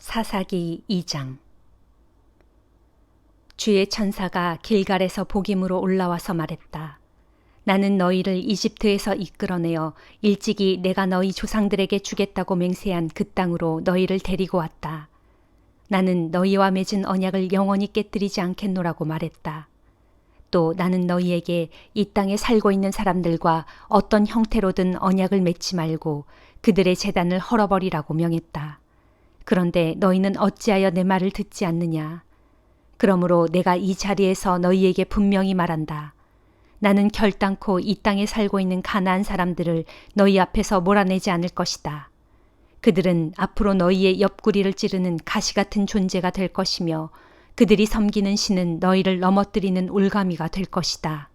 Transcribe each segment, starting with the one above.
사사기 2장. 주의 천사가 길갈에서 복임으로 올라와서 말했다. 나는 너희를 이집트에서 이끌어내어 일찍이 내가 너희 조상들에게 주겠다고 맹세한 그 땅으로 너희를 데리고 왔다. 나는 너희와 맺은 언약을 영원히 깨뜨리지 않겠노라고 말했다. 또 나는 너희에게 이 땅에 살고 있는 사람들과 어떤 형태로든 언약을 맺지 말고 그들의 제단을 헐어버리라고 명했다. 그런데 너희는 어찌하여 내 말을 듣지 않느냐? 그러므로 내가 이 자리에서 너희에게 분명히 말한다. 나는 결단코 이 땅에 살고 있는 가나안 사람들을 너희 앞에서 몰아내지 않을 것이다. 그들은 앞으로 너희의 옆구리를 찌르는 가시 같은 존재가 될 것이며 그들이 섬기는 신은 너희를 넘어뜨리는 올가미가 될 것이다.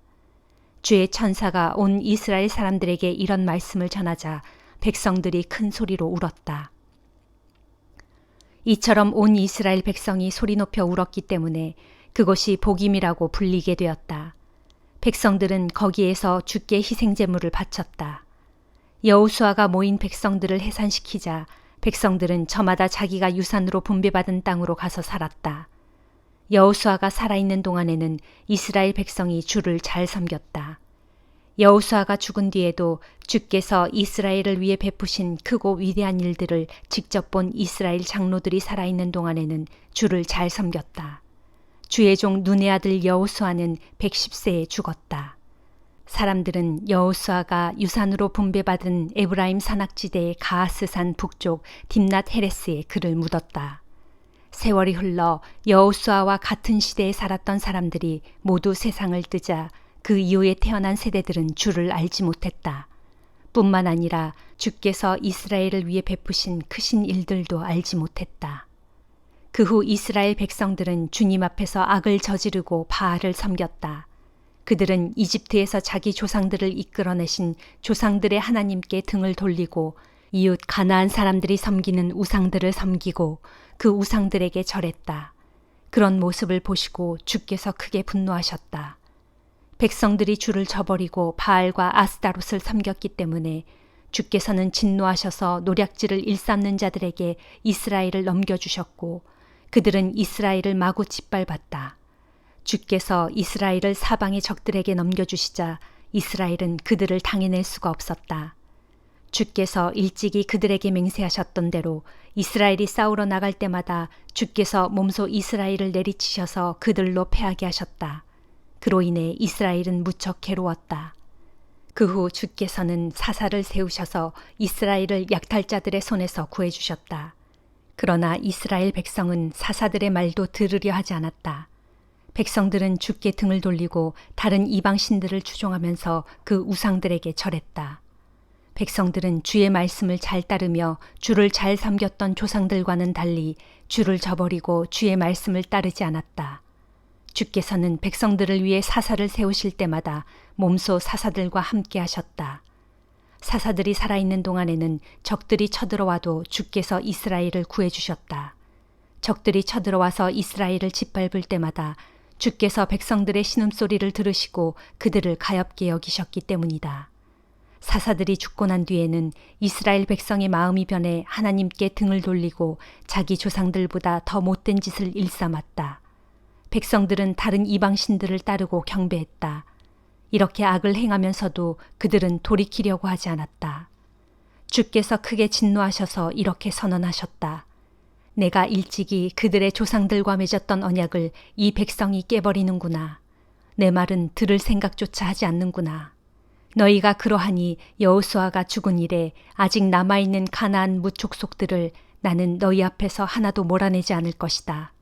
주의 천사가 온 이스라엘 사람들에게 이런 말씀을 전하자 백성들이 큰 소리로 울었다. 이처럼 온 이스라엘 백성이 소리 높여 울었기 때문에 그것이 복임이라고 불리게 되었다. 백성들은 거기에서 주께 희생제물을 바쳤다. 여호수아가 모인 백성들을 해산시키자 백성들은 저마다 자기가 유산으로 분배받은 땅으로 가서 살았다. 여호수아가 살아있는 동안에는 이스라엘 백성이 주를 잘 섬겼다. 여호수아가 죽은 뒤에도 주께서 이스라엘을 위해 베푸신 크고 위대한 일들을 직접 본 이스라엘 장로들이 살아있는 동안에는 주를 잘 섬겼다. 주의 종 눈의 아들 여호수아는 110세에 죽었다. 사람들은 여호수아가 유산으로 분배받은 에브라임 산악지대의 가하스산 북쪽 딥낫 헤레스에 그를 묻었다. 세월이 흘러 여호수아와 같은 시대에 살았던 사람들이 모두 세상을 뜨자 그 이후에 태어난 세대들은 주를 알지 못했다. 뿐만 아니라 주께서 이스라엘을 위해 베푸신 크신 일들도 알지 못했다. 그 후 이스라엘 백성들은 주님 앞에서 악을 저지르고 바알을 섬겼다. 그들은 이집트에서 자기 조상들을 이끌어내신 조상들의 하나님께 등을 돌리고 이웃 가나안 사람들이 섬기는 우상들을 섬기고 그 우상들에게 절했다. 그런 모습을 보시고 주께서 크게 분노하셨다. 백성들이 주를 저버리고 바알과 아스다롯을 섬겼기 때문에 주께서는 진노하셔서 노략질을 일삼는 자들에게 이스라엘을 넘겨주셨고 그들은 이스라엘을 마구 짓밟았다. 주께서 이스라엘을 사방의 적들에게 넘겨주시자 이스라엘은 그들을 당해낼 수가 없었다. 주께서 일찍이 그들에게 맹세하셨던 대로 이스라엘이 싸우러 나갈 때마다 주께서 몸소 이스라엘을 내리치셔서 그들로 패하게 하셨다. 그로 인해 이스라엘은 무척 괴로웠다. 그 후 주께서는 사사를 세우셔서 이스라엘을 약탈자들의 손에서 구해주셨다. 그러나 이스라엘 백성은 사사들의 말도 들으려 하지 않았다. 백성들은 주께 등을 돌리고 다른 이방신들을 추종하면서 그 우상들에게 절했다. 백성들은 주의 말씀을 잘 따르며 주를 잘 섬겼던 조상들과는 달리 주를 저버리고 주의 말씀을 따르지 않았다. 주께서는 백성들을 위해 사사를 세우실 때마다 몸소 사사들과 함께 하셨다. 사사들이 살아있는 동안에는 적들이 쳐들어와도 주께서 이스라엘을 구해주셨다. 적들이 쳐들어와서 이스라엘을 짓밟을 때마다 주께서 백성들의 신음소리를 들으시고 그들을 가엾게 여기셨기 때문이다. 사사들이 죽고 난 뒤에는 이스라엘 백성의 마음이 변해 하나님께 등을 돌리고 자기 조상들보다 더 못된 짓을 일삼았다. 백성들은 다른 이방신들을 따르고 경배했다. 이렇게 악을 행하면서도 그들은 돌이키려고 하지 않았다. 주께서 크게 진노하셔서 이렇게 선언하셨다. 내가 일찍이 그들의 조상들과 맺었던 언약을 이 백성이 깨버리는구나. 내 말은 들을 생각조차 하지 않는구나. 너희가 그러하니 여호수아가 죽은 이래 아직 남아있는 가나안 무족속들을 나는 너희 앞에서 하나도 몰아내지 않을 것이다.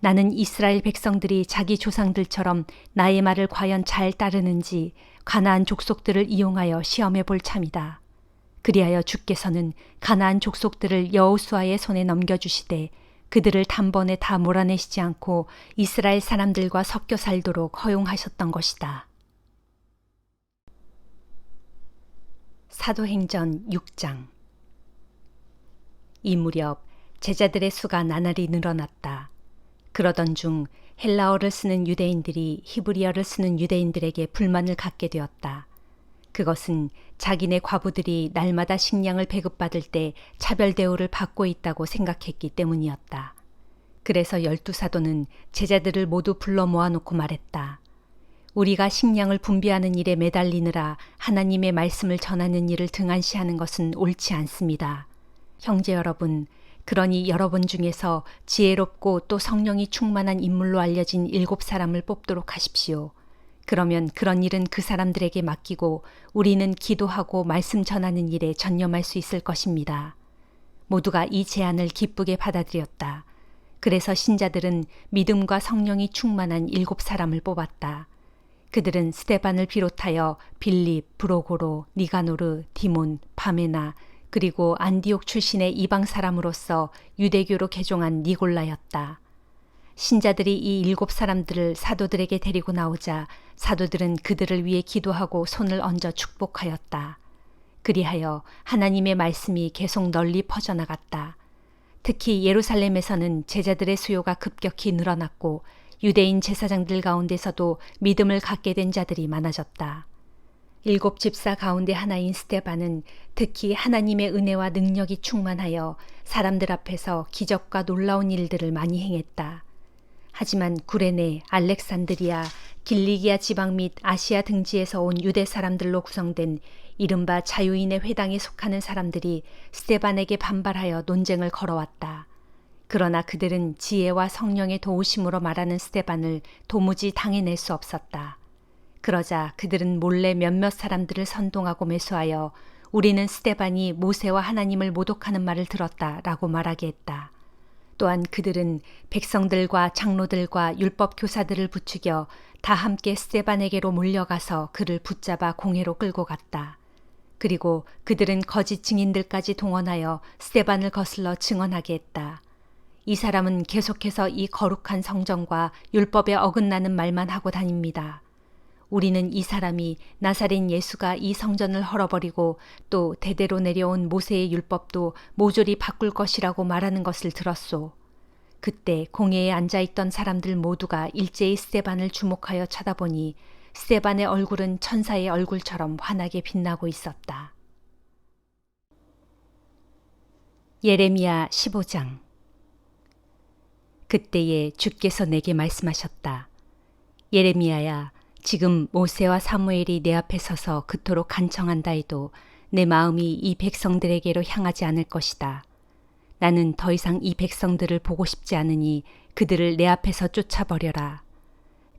나는 이스라엘 백성들이 자기 조상들처럼 나의 말을 과연 잘 따르는지 가나안 족속들을 이용하여 시험해 볼 참이다. 그리하여 주께서는 가나안 족속들을 여호수아의 손에 넘겨주시되 그들을 단번에 다 몰아내시지 않고 이스라엘 사람들과 섞여 살도록 허용하셨던 것이다. 사도행전 6장. 이 무렵 제자들의 수가 나날이 늘어났다. 그러던 중 헬라어를 쓰는 유대인들이 히브리어를 쓰는 유대인들에게 불만을 갖게 되었다. 그것은 자기네 과부들이 날마다 식량을 배급받을 때 차별 대우를 받고 있다고 생각했기 때문이었다. 그래서 12사도는 제자들을 모두 불러 모아놓고 말했다. 우리가 식량을 분배하는 일에 매달리느라 하나님의 말씀을 전하는 일을 등한시하는 것은 옳지 않습니다. 형제 여러분, 그러니 여러분 중에서 지혜롭고 또 성령이 충만한 인물로 알려진 7사람을 뽑도록 하십시오. 그러면 그런 일은 그 사람들에게 맡기고 우리는 기도하고 말씀 전하는 일에 전념할 수 있을 것입니다. 모두가 이 제안을 기쁘게 받아들였다. 그래서 신자들은 믿음과 성령이 충만한 7사람을 뽑았다. 그들은 스데반을 비롯하여 빌립, 브로고로, 니가노르, 디몬, 바메나, 그리고 안디옥 출신의 이방 사람으로서 유대교로 개종한 니골라였다. 신자들이 이 7사람들을 사도들에게 데리고 나오자 사도들은 그들을 위해 기도하고 손을 얹어 축복하였다. 그리하여 하나님의 말씀이 계속 널리 퍼져나갔다. 특히 예루살렘에서는 제자들의 수요가 급격히 늘어났고 유대인 제사장들 가운데서도 믿음을 갖게 된 자들이 많아졌다. 7집사 가운데 하나인 스데반은 특히 하나님의 은혜와 능력이 충만하여 사람들 앞에서 기적과 놀라운 일들을 많이 행했다. 하지만 구레네, 알렉산드리아, 길리기아 지방 및 아시아 등지에서 온 유대 사람들로 구성된 이른바 자유인의 회당에 속하는 사람들이 스데반에게 반발하여 논쟁을 걸어왔다. 그러나 그들은 지혜와 성령의 도우심으로 말하는 스데반을 도무지 당해낼 수 없었다. 그러자 그들은 몰래 몇몇 사람들을 선동하고 매수하여 우리는 스데반이 모세와 하나님을 모독하는 말을 들었다라고 말하게 했다. 또한 그들은 백성들과 장로들과 율법 교사들을 부추겨 다 함께 스데반에게로 몰려가서 그를 붙잡아 공회로 끌고 갔다. 그리고 그들은 거짓 증인들까지 동원하여 스데반을 거슬러 증언하게 했다. 이 사람은 계속해서 이 거룩한 성전과 율법에 어긋나는 말만 하고 다닙니다. 우리는 이 사람이 나사렛 예수가 이 성전을 헐어버리고 또 대대로 내려온 모세의 율법도 모조리 바꿀 것이라고 말하는 것을 들었소. 그때 공회에 앉아있던 사람들 모두가 일제히 스데반을 주목하여 쳐다보니 스데반의 얼굴은 천사의 얼굴처럼 환하게 빛나고 있었다. 예레미야 15장. 그때에 주께서 내게 말씀하셨다. 예레미야야, 지금 모세와 사무엘이 내 앞에 서서 그토록 간청한다 해도 내 마음이 이 백성들에게로 향하지 않을 것이다. 나는 더 이상 이 백성들을 보고 싶지 않으니 그들을 내 앞에서 쫓아버려라.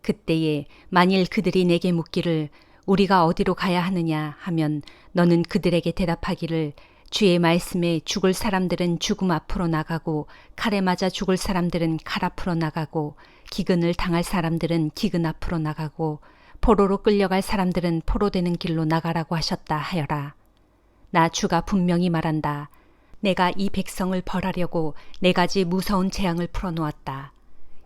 그때에 만일 그들이 내게 묻기를 우리가 어디로 가야 하느냐 하면 너는 그들에게 대답하기를 주의 말씀에 죽을 사람들은 죽음 앞으로 나가고 칼에 맞아 죽을 사람들은 칼 앞으로 나가고 기근을 당할 사람들은 기근 앞으로 나가고 포로로 끌려갈 사람들은 포로되는 길로 나가라고 하셨다 하여라. 나 주가 분명히 말한다. 내가 이 백성을 벌하려고 4가지 무서운 재앙을 풀어놓았다.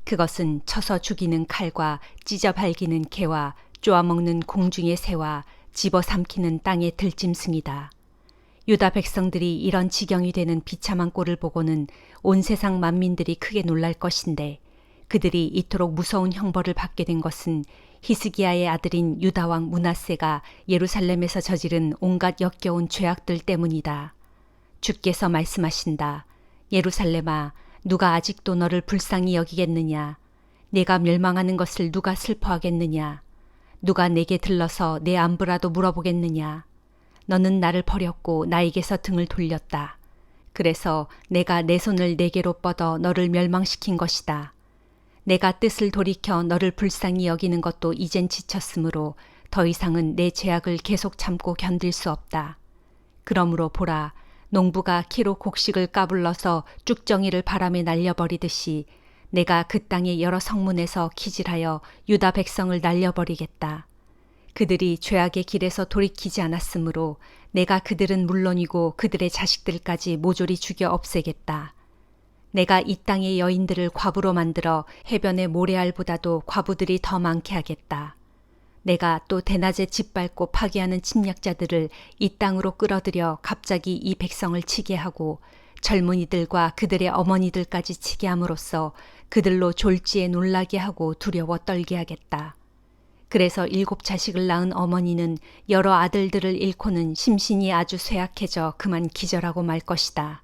그것은 쳐서 죽이는 칼과 찢어 발기는 개와 쪼아먹는 공중의 새와 집어삼키는 땅의 들짐승이다. 유다 백성들이 이런 지경이 되는 비참한 꼴을 보고는 온 세상 만민들이 크게 놀랄 것인데 그들이 이토록 무서운 형벌을 받게 된 것은 히스기야의 아들인 유다 왕 므낫세가 예루살렘에서 저지른 온갖 역겨운 죄악들 때문이다. 주께서 말씀하신다. 예루살렘아, 누가 아직도 너를 불쌍히 여기겠느냐? 내가 멸망하는 것을 누가 슬퍼하겠느냐? 누가 내게 들러서 내 안부라도 물어보겠느냐? 너는 나를 버렸고 나에게서 등을 돌렸다. 그래서 내가 내 손을 내게로 뻗어 너를 멸망시킨 것이다. 내가 뜻을 돌이켜 너를 불쌍히 여기는 것도 이젠 지쳤으므로 더 이상은 내 죄악을 계속 참고 견딜 수 없다. 그러므로 보라, 농부가 키로 곡식을 까불러서 쭉정이를 바람에 날려버리듯이 내가 그 땅의 여러 성문에서 기질하여 유다 백성을 날려버리겠다. 그들이 죄악의 길에서 돌이키지 않았으므로 내가 그들은 물론이고 그들의 자식들까지 모조리 죽여 없애겠다. 내가 이 땅의 여인들을 과부로 만들어 해변의 모래알보다도 과부들이 더 많게 하겠다. 내가 또 대낮에 짓밟고 파괴하는 침략자들을 이 땅으로 끌어들여 갑자기 이 백성을 치게 하고 젊은이들과 그들의 어머니들까지 치게 함으로써 그들로 졸지에 놀라게 하고 두려워 떨게 하겠다. 그래서 7자식을 낳은 어머니는 여러 아들들을 잃고는 심신이 아주 쇠약해져 그만 기절하고 말 것이다.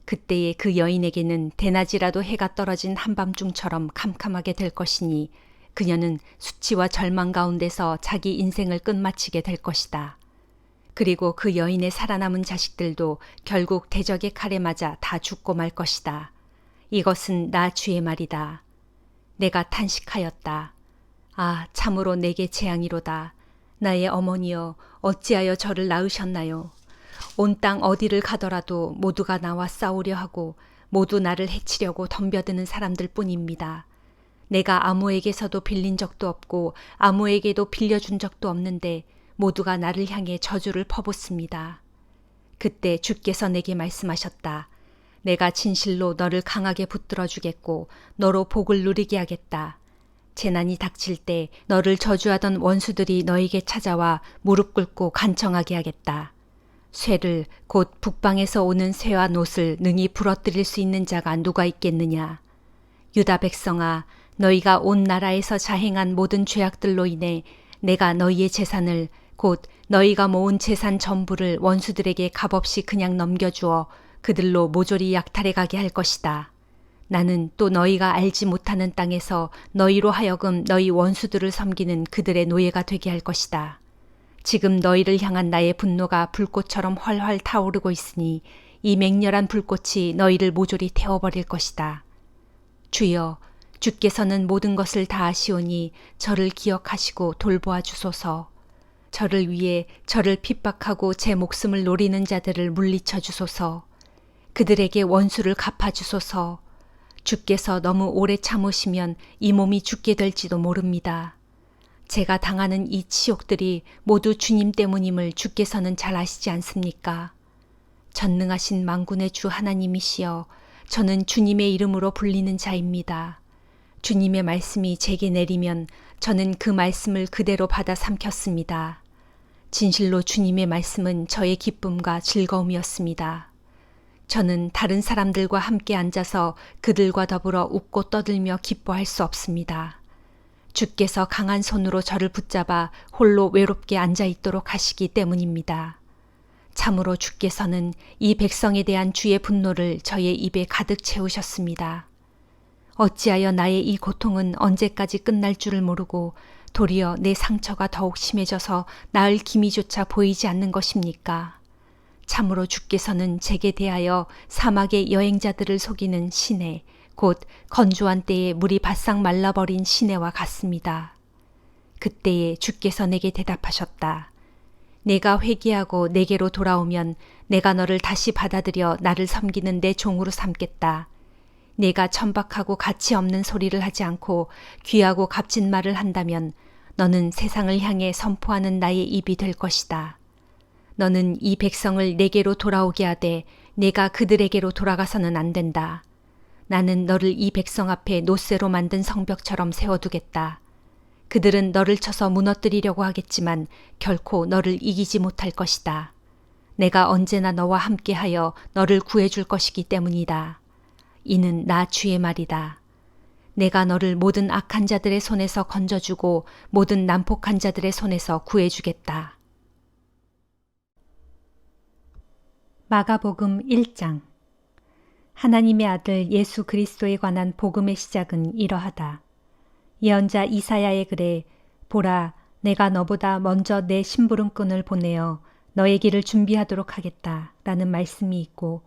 그때에 그 여인에게는 대낮이라도 해가 떨어진 한밤중처럼 캄캄하게 될 것이니 그녀는 수치와 절망 가운데서 자기 인생을 끝마치게 될 것이다. 그리고 그 여인의 살아남은 자식들도 결국 대적의 칼에 맞아 다 죽고 말 것이다. 이것은 나 주의 말이다. 내가 탄식하였다. 아, 참으로 내게 재앙이로다. 나의 어머니여, 어찌하여 저를 낳으셨나요? 온 땅 어디를 가더라도 모두가 나와 싸우려 하고 모두 나를 해치려고 덤벼드는 사람들 뿐입니다. 내가 아무에게서도 빌린 적도 없고 아무에게도 빌려준 적도 없는데 모두가 나를 향해 저주를 퍼붓습니다. 그때 주께서 내게 말씀하셨다. 내가 진실로 너를 강하게 붙들어 주겠고 너로 복을 누리게 하겠다. 재난이 닥칠 때 너를 저주하던 원수들이 너에게 찾아와 무릎 꿇고 간청하게 하겠다. 쇠를 곧 북방에서 오는 쇠와 놋을 능히 부러뜨릴 수 있는 자가 누가 있겠느냐. 유다 백성아, 너희가 온 나라에서 자행한 모든 죄악들로 인해 내가 너희의 재산을 곧 너희가 모은 재산 전부를 원수들에게 값없이 그냥 넘겨주어 그들로 모조리 약탈해 가게 할 것이다. 나는 또 너희가 알지 못하는 땅에서 너희로 하여금 너희 원수들을 섬기는 그들의 노예가 되게 할 것이다. 지금 너희를 향한 나의 분노가 불꽃처럼 활활 타오르고 있으니 이 맹렬한 불꽃이 너희를 모조리 태워버릴 것이다. 주여, 주께서는 모든 것을 다 아시오니 저를 기억하시고 돌보아 주소서. 저를 위해 저를 핍박하고 제 목숨을 노리는 자들을 물리쳐 주소서. 그들에게 원수를 갚아 주소서. 주께서 너무 오래 참으시면 이 몸이 죽게 될지도 모릅니다. 제가 당하는 이 치욕들이 모두 주님 때문임을 주께서는 잘 아시지 않습니까? 전능하신 만군의 주 하나님이시여, 저는 주님의 이름으로 불리는 자입니다. 주님의 말씀이 제게 내리면 저는 그 말씀을 그대로 받아 삼켰습니다. 진실로 주님의 말씀은 저의 기쁨과 즐거움이었습니다. 저는 다른 사람들과 함께 앉아서 그들과 더불어 웃고 떠들며 기뻐할 수 없습니다. 주께서 강한 손으로 저를 붙잡아 홀로 외롭게 앉아 있도록 하시기 때문입니다. 참으로 주께서는 이 백성에 대한 주의 분노를 저의 입에 가득 채우셨습니다. 어찌하여 나의 이 고통은 언제까지 끝날 줄을 모르고 도리어 내 상처가 더욱 심해져서 나을 기미조차 보이지 않는 것입니까? 참으로 주께서는 제게 대하여 사막의 여행자들을 속이는 시내, 곧 건조한 때에 물이 바싹 말라버린 시내와 같습니다. 그때에 주께서 내게 대답하셨다. 내가 회개하고 내게로 돌아오면 내가 너를 다시 받아들여 나를 섬기는 내 종으로 삼겠다. 내가 천박하고 가치 없는 소리를 하지 않고 귀하고 값진 말을 한다면 너는 세상을 향해 선포하는 나의 입이 될 것이다. 너는 이 백성을 내게로 돌아오게 하되 내가 그들에게로 돌아가서는 안 된다. 나는 너를 이 백성 앞에 놋쇠로 만든 성벽처럼 세워두겠다. 그들은 너를 쳐서 무너뜨리려고 하겠지만 결코 너를 이기지 못할 것이다. 내가 언제나 너와 함께하여 너를 구해줄 것이기 때문이다. 이는 나 주의 말이다. 내가 너를 모든 악한 자들의 손에서 건져주고 모든 난폭한 자들의 손에서 구해주겠다. 마가복음 1장. 하나님의 아들 예수 그리스도에 관한 복음의 시작은 이러하다. 예언자 이사야의 글에 보라, 내가 너보다 먼저 내 심부름꾼을 보내어 너의 길을 준비하도록 하겠다 라는 말씀이 있고,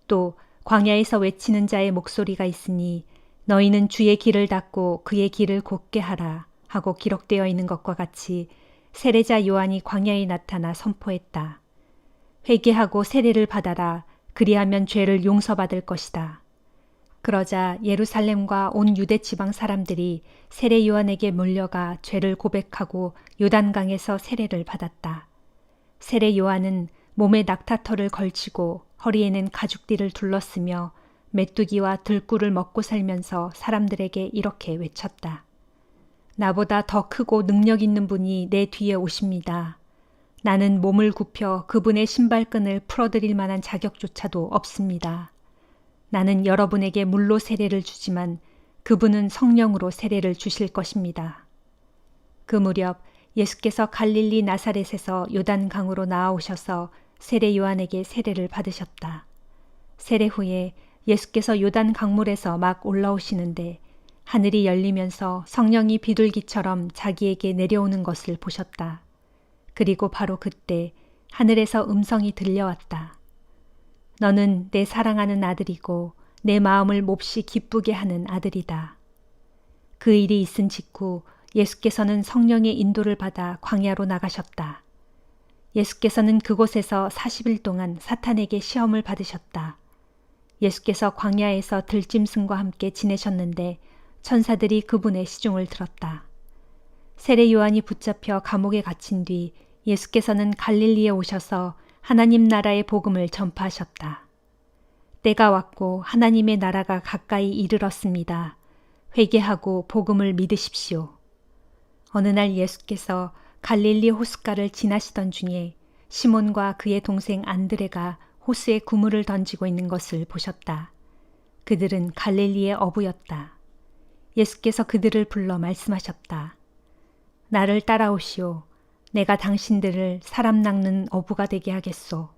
또 광야에서 외치는 자의 목소리가 있으니 너희는 주의 길을 닫고 그의 길을 곧게 하라 하고 기록되어 있는 것과 같이 세례자 요한이 광야에 나타나 선포했다. 회개하고 세례를 받아라. 그리하면 죄를 용서받을 것이다. 그러자 예루살렘과 온 유대 지방 사람들이 세례 요한에게 몰려가 죄를 고백하고 요단강에서 세례를 받았다. 세례 요한은 몸에 낙타털을 걸치고 허리에는 가죽띠를 둘렀으며 메뚜기와 들꿀을 먹고 살면서 사람들에게 이렇게 외쳤다. 나보다 더 크고 능력 있는 분이 내 뒤에 오십니다. 나는 몸을 굽혀 그분의 신발끈을 풀어드릴 만한 자격조차도 없습니다. 나는 여러분에게 물로 세례를 주지만 그분은 성령으로 세례를 주실 것입니다. 그 무렵 예수께서 갈릴리 나사렛에서 요단강으로 나아오셔서 세례 요한에게 세례를 받으셨다. 세례 후에 예수께서 요단 강물에서 막 올라오시는데 하늘이 열리면서 성령이 비둘기처럼 자기에게 내려오는 것을 보셨다. 그리고 바로 그때 하늘에서 음성이 들려왔다. 너는 내 사랑하는 아들이고 내 마음을 몹시 기쁘게 하는 아들이다. 그 일이 있은 직후 예수께서는 성령의 인도를 받아 광야로 나가셨다. 예수께서는 그곳에서 40일 동안 사탄에게 시험을 받으셨다. 예수께서 광야에서 들짐승과 함께 지내셨는데 천사들이 그분의 시중을 들었다. 세례 요한이 붙잡혀 감옥에 갇힌 뒤 예수께서는 갈릴리에 오셔서 하나님 나라의 복음을 전파하셨다. 때가 왔고 하나님의 나라가 가까이 이르렀습니다. 회개하고 복음을 믿으십시오. 어느 날 예수께서 갈릴리 호숫가를 지나시던 중에 시몬과 그의 동생 안드레가 호수에 그물을 던지고 있는 것을 보셨다. 그들은 갈릴리의 어부였다. 예수께서 그들을 불러 말씀하셨다. 나를 따라오시오. 내가 당신들을 사람 낚는 어부가 되게 하겠소.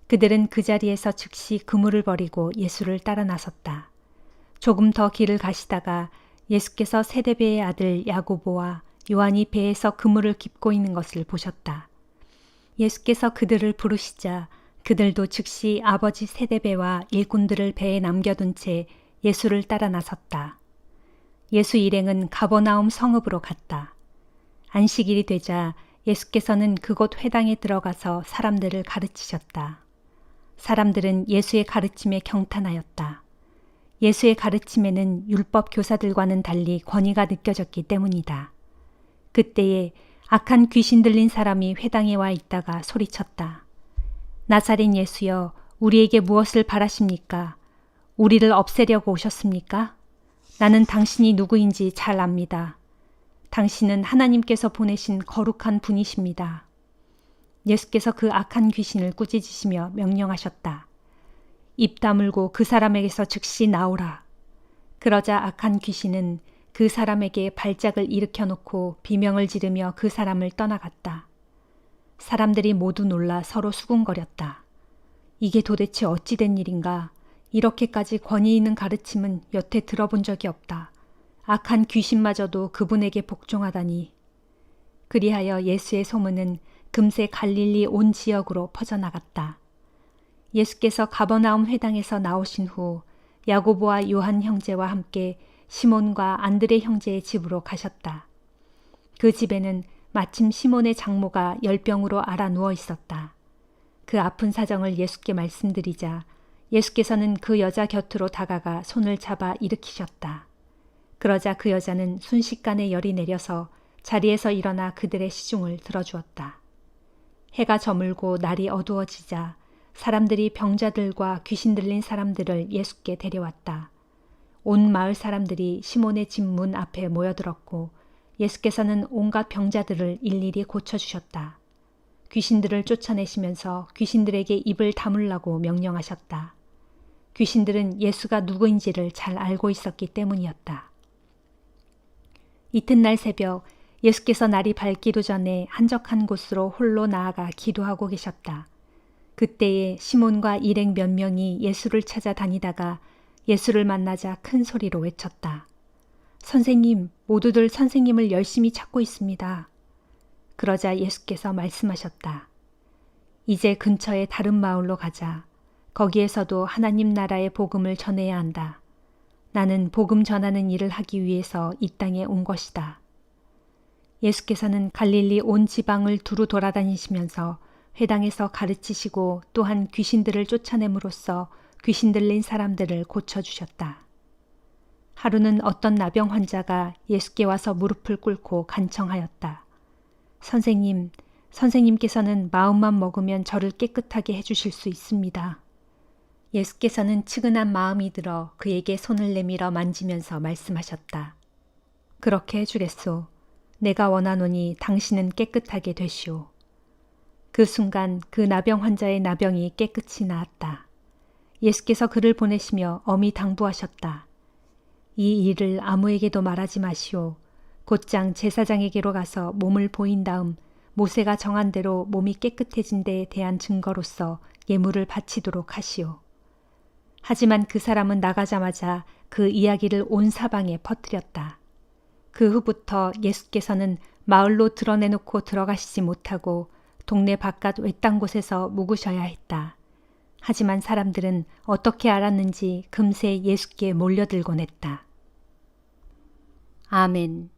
그들은 그 자리에서 즉시 그물을 버리고 예수를 따라 나섰다. 조금 더 길을 가시다가 예수께서 세데베의 아들 야고보와 요한이 배에서 그물을 깁고 있는 것을 보셨다. 예수께서 그들을 부르시자 그들도 즉시 아버지 세데베와 일꾼들을 배에 남겨둔 채 예수를 따라 나섰다. 예수 일행은 가버나움 성읍으로 갔다. 안식일이 되자 예수께서는 그곳 회당에 들어가서 사람들을 가르치셨다. 사람들은 예수의 가르침에 경탄하였다. 예수의 가르침에는 율법 교사들과는 달리 권위가 느껴졌기 때문이다. 그때에 악한 귀신 들린 사람이 회당에 와 있다가 소리쳤다. 나사렛 예수여, 우리에게 무엇을 바라십니까? 우리를 없애려고 오셨습니까? 나는 당신이 누구인지 잘 압니다. 당신은 하나님께서 보내신 거룩한 분이십니다. 예수께서 그 악한 귀신을 꾸짖으시며 명령하셨다. 입 다물고 그 사람에게서 즉시 나오라. 그러자 악한 귀신은 그 사람에게 발작을 일으켜 놓고 비명을 지르며 그 사람을 떠나갔다. 사람들이 모두 놀라 서로 수군거렸다. 이게 도대체 어찌 된 일인가? 이렇게까지 권위 있는 가르침은 여태 들어본 적이 없다. 악한 귀신마저도 그분에게 복종하다니. 그리하여 예수의 소문은 금세 갈릴리 온 지역으로 퍼져나갔다. 예수께서 가버나움 회당에서 나오신 후 야고보와 요한 형제와 함께 시몬과 안드레 형제의 집으로 가셨다. 그 집에는 마침 시몬의 장모가 열병으로 앓아 누워 있었다. 그 아픈 사정을 예수께 말씀드리자 예수께서는 그 여자 곁으로 다가가 손을 잡아 일으키셨다. 그러자 그 여자는 순식간에 열이 내려서 자리에서 일어나 그들의 시중을 들어주었다. 해가 저물고 날이 어두워지자 사람들이 병자들과 귀신 들린 사람들을 예수께 데려왔다. 온 마을 사람들이 시몬의 집 문 앞에 모여들었고 예수께서는 온갖 병자들을 일일이 고쳐주셨다. 귀신들을 쫓아내시면서 귀신들에게 입을 다물라고 명령하셨다. 귀신들은 예수가 누구인지를 잘 알고 있었기 때문이었다. 이튿날 새벽 예수께서 날이 밝기도 전에 한적한 곳으로 홀로 나아가 기도하고 계셨다. 그때에 시몬과 일행 몇 명이 예수를 찾아 다니다가 예수를 만나자 큰 소리로 외쳤다. 선생님, 모두들 선생님을 열심히 찾고 있습니다. 그러자 예수께서 말씀하셨다. 이제 근처의 다른 마을로 가자. 거기에서도 하나님 나라의 복음을 전해야 한다. 나는 복음 전하는 일을 하기 위해서 이 땅에 온 것이다. 예수께서는 갈릴리 온 지방을 두루 돌아다니시면서 회당에서 가르치시고 또한 귀신들을 쫓아냄으로써 귀신 들린 사람들을 고쳐주셨다. 하루는 어떤 나병 환자가 예수께 와서 무릎을 꿇고 간청하였다. 선생님, 선생님께서는 마음만 먹으면 저를 깨끗하게 해주실 수 있습니다. 예수께서는 측은한 마음이 들어 그에게 손을 내밀어 만지면서 말씀하셨다. 그렇게 해주겠소. 내가 원하노니 당신은 깨끗하게 되시오. 그 순간 그 나병 환자의 나병이 깨끗이 나았다. 예수께서 그를 보내시며 엄히 당부하셨다. 이 일을 아무에게도 말하지 마시오. 곧장 제사장에게로 가서 몸을 보인 다음 모세가 정한 대로 몸이 깨끗해진 데에 대한 증거로서 예물을 바치도록 하시오. 하지만 그 사람은 나가자마자 그 이야기를 온 사방에 퍼뜨렸다. 그 후부터 예수께서는 마을로 드러내놓고 들어가시지 못하고 동네 바깥 외딴 곳에서 묵으셔야 했다. 하지만 사람들은 어떻게 알았는지 금세 예수께 몰려들곤 했다. 아멘.